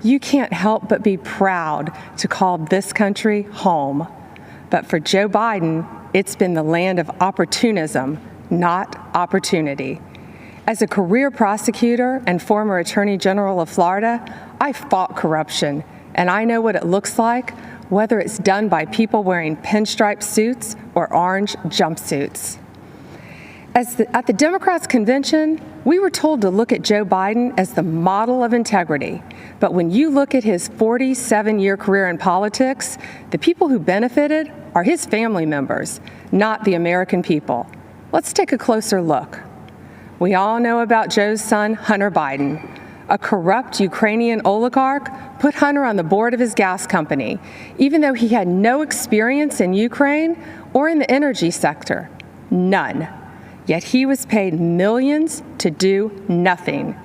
you can't help but be proud to call this country home. But for Joe Biden, it's been the land of opportunism, not opportunity. As a career prosecutor and former Attorney General of Florida, I fought corruption, and I know what it looks like, whether it's done by people wearing pinstripe suits or orange jumpsuits. At the Democrats' convention, we were told to look at Joe Biden as the model of integrity. But when you look at his 47-year career in politics, the people who benefited are his family members, not the American people. Let's take a closer look. We all know about Joe's son, Hunter Biden. A corrupt Ukrainian oligarch put Hunter on the board of his gas company, even though he had no experience in Ukraine or in the energy sector. None. Yet he was paid millions to do nothing.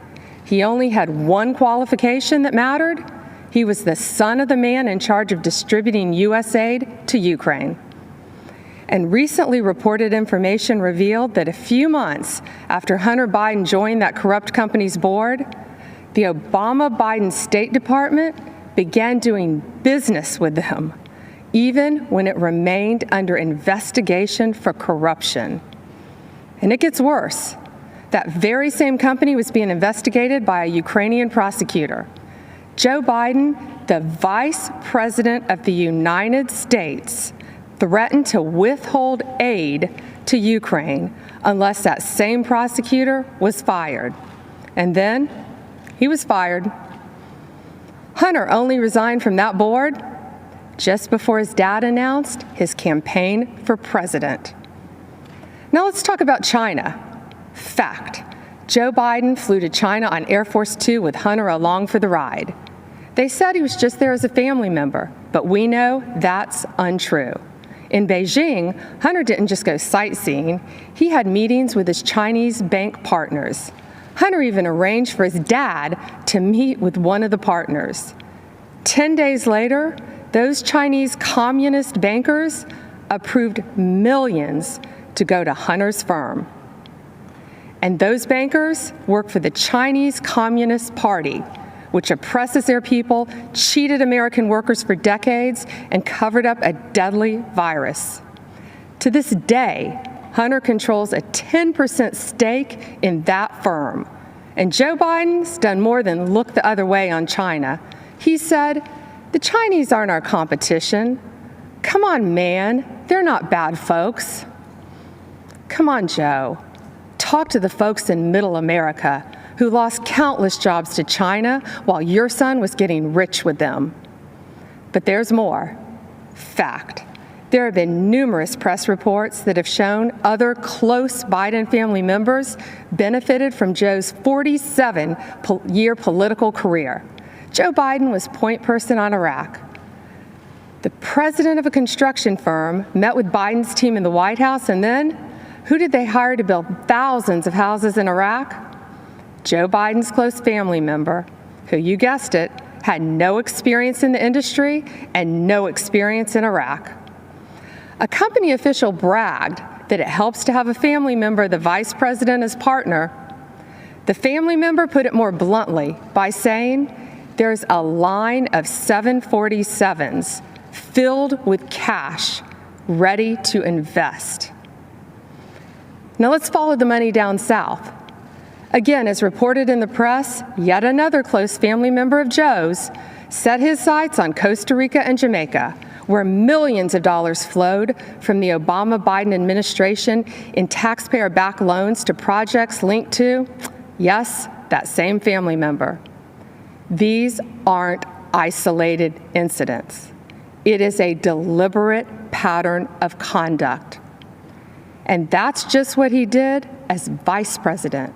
He only had one qualification that mattered. He was the son of the man in charge of distributing U.S. aid to Ukraine. And recently reported information revealed that a few months after Hunter Biden joined that corrupt company's board, the Obama-Biden State Department began doing business with them, even when it remained under investigation for corruption. And it gets worse. That very same company was being investigated by a Ukrainian prosecutor. Joe Biden, the Vice President of the United States, threatened to withhold aid to Ukraine unless that same prosecutor was fired. And then he was fired. Hunter only resigned from that board just before his dad announced his campaign for president. Now let's talk about China. Fact: Joe Biden flew to China on Air Force Two with Hunter along for the ride. They said he was just there as a family member, but we know that's untrue. In Beijing, Hunter didn't just go sightseeing. He had meetings with his Chinese bank partners. Hunter even arranged for his dad to meet with one of the partners. 10 days later, those Chinese communist bankers approved millions to go to Hunter's firm. And those bankers work for the Chinese Communist Party, which oppresses their people, cheated American workers for decades, and covered up a deadly virus. To this day, Hunter controls a 10% stake in that firm. And Joe Biden's done more than look the other way on China. He said, "The Chinese aren't our competition. Come on, man, they're not bad folks." Come on, Joe. Talk to the folks in Middle America who lost countless jobs to China while your son was getting rich with them. But there's more. Fact: there have been numerous press reports that have shown other close Biden family members benefited from Joe's 47-year political career. Joe Biden was point person on Iraq. The president of a construction firm met with Biden's team in the White House, and then who did they hire to build thousands of houses in Iraq? Joe Biden's close family member, who, you guessed it, had no experience in the industry and no experience in Iraq. A company official bragged that it helps to have a family member, the vice president, as partner. The family member put it more bluntly by saying, "There's a line of 747s filled with cash ready to invest." Now let's follow the money down south. Again, as reported in the press, yet another close family member of Joe's set his sights on Costa Rica and Jamaica, where millions of dollars flowed from the Obama-Biden administration in taxpayer-backed loans to projects linked to, yes, that same family member. These aren't isolated incidents. It is a deliberate pattern of conduct. And that's just what he did as vice president.